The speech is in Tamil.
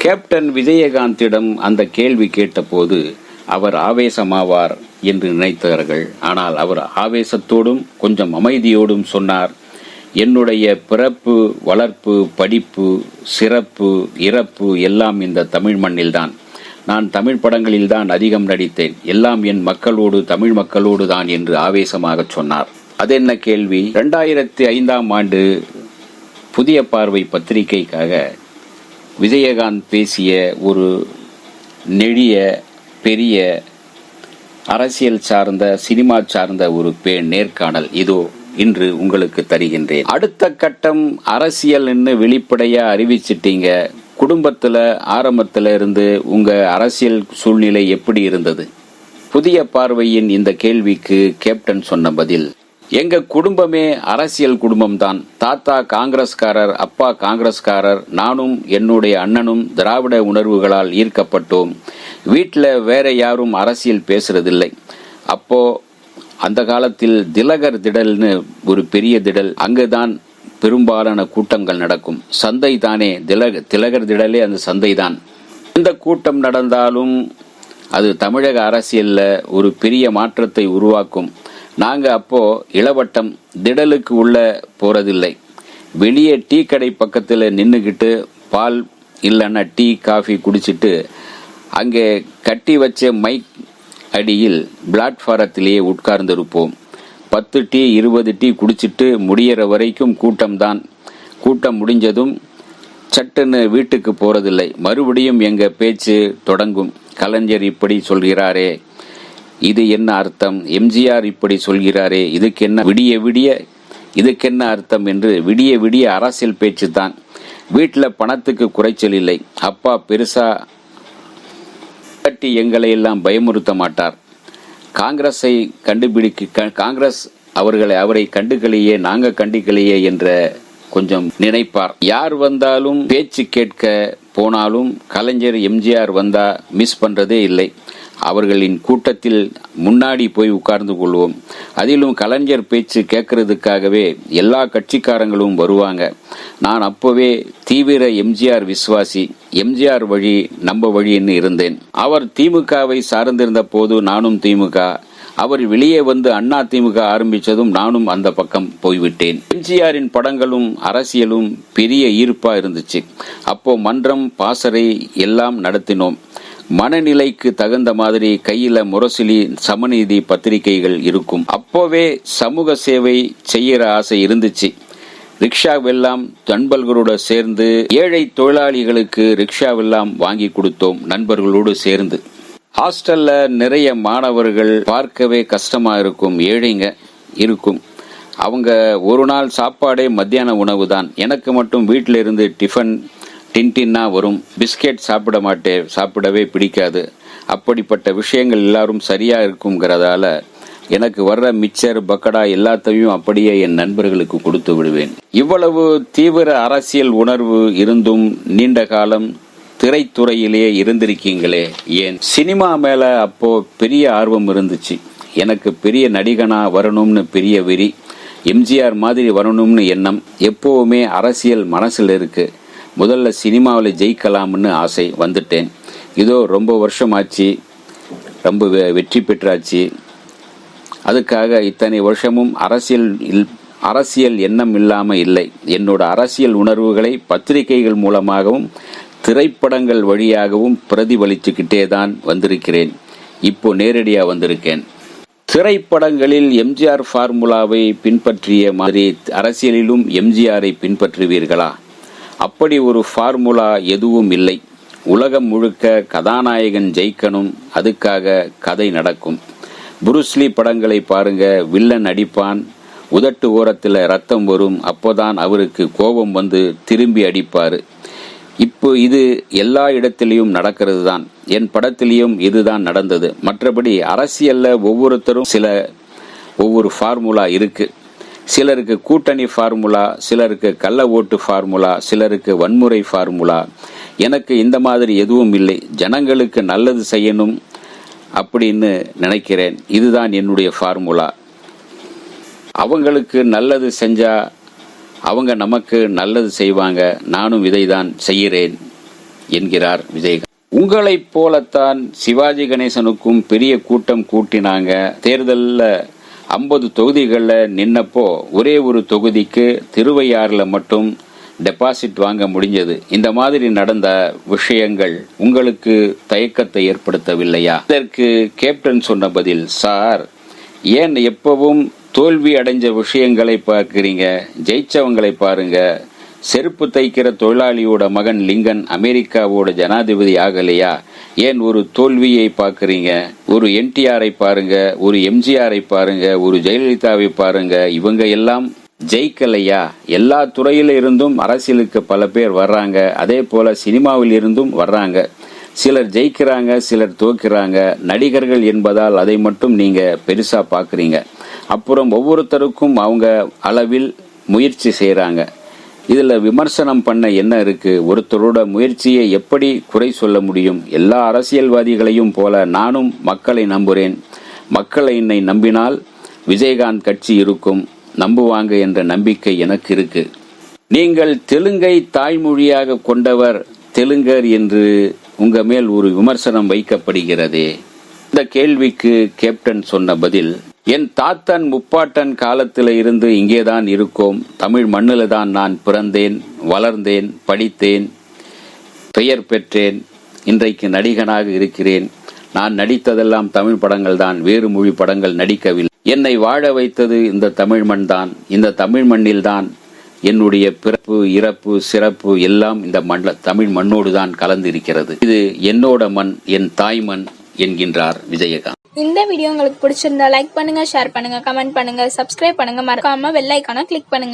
கேப்டன் விஜயகாந்திடம் அந்த கேள்வி கேட்டபோது அவர் ஆவேசமாவார் என்று நினைத்தார்கள். ஆனால் அவர் ஆவேசத்தோடும் கொஞ்சம் அமைதியோடும் சொன்னார், என்னுடைய பிறப்பு, வளர்ப்பு, படிப்பு, சிறப்பு, இறப்பு எல்லாம் இந்த தமிழ் மண்ணில்தான். நான் தமிழ் படங்களில்தான் அதிகம் நடித்தேன். எல்லாம் என் மக்களோடு, தமிழ் மக்களோடு தான் என்று ஆவேசமாக சொன்னார். அது என்ன கேள்வி? 2005ஆம் ஆண்டு புதிய பார்வை பத்திரிகைக்காக விஜயகாந்த் பேசிய ஒரு நெடிய பெரிய அரசியல் சார்ந்த, சினிமா சார்ந்த ஒரு நேர்காணல் இதோ இன்று உங்களுக்கு தருகின்றேன். அடுத்த கட்டம் அரசியல் வெளிப்படையா அறிவிச்சிட்டீங்க. குடும்பத்துல ஆரம்பத்துல இருந்து உங்க அரசியல் சூழ்நிலை எப்படி இருந்தது? புதிய பார்வையின் இந்த கேள்விக்கு கேப்டன் சொன்ன பதில், எங்க குடும்பமே அரசியல் குடும்பம்தான். தாத்தா காங்கிரஸ்காரர், அப்பா காங்கிரஸ்காரர், நானும் என்னுடைய அண்ணனும் திராவிட உணர்வுகளால் ஈர்க்கப்பட்டோம். வீட்டில் வேற யாரும் அரசியல் பேசுறதில்லை. அப்போ அந்த காலத்தில் திலகர் திடல்னு ஒரு பெரிய திடல், அங்குதான் பெரும்பாலான கூட்டங்கள் நடக்கும். சந்தை தானே திலகர் திடலே, அந்த சந்தை தான். எந்த கூட்டம் நடந்தாலும் அது தமிழக அரசியல்ல ஒரு பெரிய மாற்றத்தை உருவாக்கும். நாங்க அப்போ இளவட்டம், திடலுக்கு உள்ள போறதில்லை. வெளியே டீ கடை பக்கத்தில் நின்றுக்கிட்டு பால் இல்லைன்னா டீ காஃபி குடிச்சிட்டு அங்கே கட்டி வச்ச மைக் அடியில் பிளாட்ஃபாரத்திலேயே உட்கார்ந்திருப்போம். 10 டீ 20 டீ குடிச்சிட்டு முடிகிற வரைக்கும் கூட்டம்தான். கூட்டம் முடிஞ்சதும் சட்டுன்னு வீட்டுக்கு போறதில்லை. மறுபடியும் எங்க பேச்சு தொடங்கும். கலைஞர் இப்படி சொல்கிறாரே, இது என்ன அர்த்தம்? எம்ஜிஆர் இப்படி சொல்கிறாரே, இதுக்கு என்ன? விடிய விடிய இதுக்கு என்ன அர்த்தம் என்று விடிய விடிய அரசியல் பேச்சு தான். வீட்டில் பணத்துக்கு குறைச்சல் இல்லை. அப்பா பெருசா கட்டி எங்களை எல்லாம் பயமுறுத்த மாட்டார். காங்கிரஸை காங்கிரஸ் அவரை கண்டுகளையே, நாங்க கண்டுகளையே என்ற கொஞ்சம் நினைப்பார். யார் வந்தாலும் பேச்சு கேட்க போனாலும் கலைஞர் எம்ஜிஆர் வந்தா மிஸ் பண்றதே இல்லை. அவர்களின் கூட்டத்தில் முன்னாடி போய் உட்கார்ந்து கொள்வோம். அதிலும் கலைஞர் பேச்சு கேட்கறதுக்காகவே எல்லா கட்சிக்காரங்களும் வருவாங்க. நான் அப்போவே தீவிர எம்ஜிஆர் விசுவாசி. எம்ஜிஆர் வழி நம்ம வழின்னு இருந்தேன். அவர் திமுகவை சார்ந்திருந்த போது நானும் திமுக. அவர் வெளியே வந்து அண்ணா திமுக ஆரம்பிச்சதும் நானும் அந்த பக்கம் போய்விட்டேன். எம்ஜிஆரின் படங்களும் அரசியலும் பெரிய ஈர்ப்பா இருந்துச்சு. அப்போ மன்றம், பாசறை எல்லாம் நடத்தினோம். மனநிலைக்கு தகுந்த மாதிரி கையில முரசொலி, சமநீதி பத்திரிகைகள் இருக்கும். அப்போவே சமூக சேவை செய்யற ஆசை இருந்துச்சு. ரிக்ஷாவெல்லாம் நண்பர்களோடு சேர்ந்து ஏழை தொழிலாளிகளுக்கு ரிக்ஷாவெல்லாம் வாங்கி கொடுத்தோம் நண்பர்களோடு சேர்ந்து. ஹாஸ்டல்ல நிறைய மாணவர்கள், பார்க்கவே கஷ்டமா இருக்கும், ஏழைங்க இருக்கும். அவங்க ஒரு நாள் சாப்பாடே மத்தியான உணவு தான். எனக்கு மட்டும் வீட்டில இருந்து டிஃபன் டின்டின்னா வரும். பிஸ்கெட் சாப்பிடவே பிடிக்காது. அப்படிப்பட்ட விஷயங்கள் எல்லாரும் சரியா இருக்குங்கிறதால எனக்கு வர்ற மிச்சர், பக்கடா எல்லாத்தையும் அப்படியே என் நண்பர்களுக்கு கொடுத்து விடுவேன். இவ்வளவு தீவிர அரசியல் உணர்வு இருந்தும் நீண்ட காலம் திரைத்துறையிலே இருந்திருக்கீங்களே, ஏன்? சினிமா மேல அப்போ பெரிய ஆர்வம் இருந்துச்சு. எனக்கு பெரிய நடிகனா வரணும்னு பெரிய வெறி. எம்ஜிஆர் மாதிரி வரணும்னு எண்ணம். எப்பவுமே அரசியல் மனசுல இருக்கு. முதல்ல சினிமாவில் ஜெயிக்கலாம்னு ஆசை. வந்துட்டேன். இதோ ரொம்ப வருஷம் ஆச்சு, ரொம்ப வெற்றி பெற்றாச்சு. அதுக்காக இத்தனை வருஷமும் அரசியல் எண்ணம் இல்லாம இல்லை. என்னோட அரசியல் உணர்வுகளை பத்திரிகைகள் மூலமாகவும் திரைப்படங்கள் வழியாகவும் பிரதிபலிச்சுக்கிட்டே தான் வந்திருக்கிறேன். இப்போ நேரடியா வந்திருக்கேன். திரைப்படங்களில் எம்ஜிஆர் ஃபார்முலாவை பின்பற்றிய மாதிரி அரசியலிலும் எம்ஜிஆரை பின்பற்றுவீர்களா? அப்படி ஒரு ஃபார்முலா எதுவும் இல்லை. உலகம் முழுக்க கதாநாயகன் ஜெயிக்கணும், அதுக்காக கதை நடக்கும். புருஸ்லி படங்களை பாருங்க. வில்லன் அடிப்பான், உதட்டு ஓரத்தில் ரத்தம் வரும். அப்போதான் அவருக்கு கோபம் வந்து திரும்பி அடிப்பாரு. இப்போ இது எல்லா இடத்திலையும் நடக்கிறது தான். என் படத்திலையும் இதுதான் நடந்தது. மற்றபடி அரசியல்ல ஒவ்வொருத்தரும் ஒவ்வொரு ஃபார்முலா இருக்கு. சிலருக்கு கூட்டணி ஃபார்முலா, சிலருக்கு கள்ள ஓட்டு ஃபார்முலா, சிலருக்கு வன்முறை ஃபார்முலா. எனக்கு இந்த மாதிரி எதுவும் இல்லை. ஜனங்களுக்கு நல்லது செய்யணும் அப்படின்னு நினைக்கிறேன். இதுதான் என்னுடைய ஃபார்முலா. அவங்களுக்கு நல்லது செஞ்சா அவங்க நமக்கு நல்லது செய்வாங்க. நானும் இதை தான் செய்கிறேன். என்கிறார் விஜயகாந்த். உங்களைப் போலத்தான் சிவாஜி கணேசனுக்கும் பெரிய கூட்டம் கூட்டினாங்க. தேர்தல்ல 50 தொகுதிகளில் நின்னப்போ ஒரே ஒரு தொகுதிக்கு திருவையாறுல மட்டும் டெபாசிட் வாங்க முடிஞ்சது. இந்த மாதிரி நடந்த விஷயங்கள் உங்களுக்கு தயக்கத்தை ஏற்படுத்தவில்லையா? இதற்கு கேப்டன் சொன்ன பதில், சார், ஏன் எப்பவும் தோல்வி அடைஞ்ச விஷயங்களை பார்க்கிறீங்க? ஜெயிச்சவங்களை பாருங்க. செருப்பு தைக்கிற தொழிலாளியோட மகன் லிங்கன் அமெரிக்காவோட ஜனாதிபதி ஆகலையா? ஏன் ஒரு தோல்வியை பார்க்கறீங்க? ஒரு என்டிஆரை பாருங்க, ஒரு எம்ஜிஆரை பாருங்க, ஒரு ஜெயலலிதாவை பாருங்க. இவங்க எல்லாம் ஜெயிக்கலையா? எல்லா துறையில இருந்தும் அரசியலுக்கு பல பேர் வர்றாங்க. அதே போல சினிமாவில் இருந்தும் வர்றாங்க. சிலர் ஜெயிக்கிறாங்க, சிலர் தோக்கிறாங்க. நடிகர்கள் என்பதால் அதை மட்டும் நீங்க பெருசா பாக்குறீங்க. அப்புறம் ஒவ்வொருத்தருக்கும் அவங்க அளவில் முயற்சி செய்யறாங்க. இதுல விமர்சனம் பண்ண என்ன இருக்கு? ஒருத்தரோட முயற்சியை எப்படி குறை சொல்ல முடியும்? எல்லா அரசியல்வாதிகளையும் போல நானும் மக்களை நம்புறேன். மக்களை என்னை நம்பினால் விஜயகாந்த் கட்சி இருக்கும், நம்புவாங்க என்ற நம்பிக்கை எனக்கு இருக்கு. நீங்கள் தெலுங்கை தாய்மொழியாக கொண்டவர், தெலுங்கர் என்று உங்க மேல் ஒரு விமர்சனம் வைக்கப்படுகிறதே. இந்த கேள்விக்கு கேப்டன் சொன்ன பதில், என் தாத்தன் முப்பாட்டன் காலத்தில் இருந்து இங்கேதான் இருக்கோம். தமிழ் மண்ணில் தான் நான் பிறந்தேன், வளர்ந்தேன், படித்தேன், பெயர் பெற்றேன். இன்றைக்கு நடிகனாக இருக்கிறேன். நான் நடித்ததெல்லாம் தமிழ் படங்கள் தான், வேறு மொழி படங்கள் நடிக்கவில்லை. என்னை வாழ வைத்தது இந்த தமிழ் மண் தான். இந்த தமிழ் மண்ணில் தான் என்னுடைய பிறப்பு, இறப்பு, சிறப்பு எல்லாம் இந்த தமிழ் மண்ணோடு தான் கலந்திருக்கிறது. இது என்னோட மண், என் தாய் மண் என்கின்றார் விஜயகாந்த். இந்த வீடியோ உங்களுக்கு பிடிச்சிருந்தா லைக் பண்ணுங்க, ஷேர் பண்ணுங்க, கமெண்ட் பண்ணுங்க, சப்ஸ்கிரைப் பண்ணுங்க, மறக்காம பெல் ஐகானை கிளிக் பண்ணுங்க.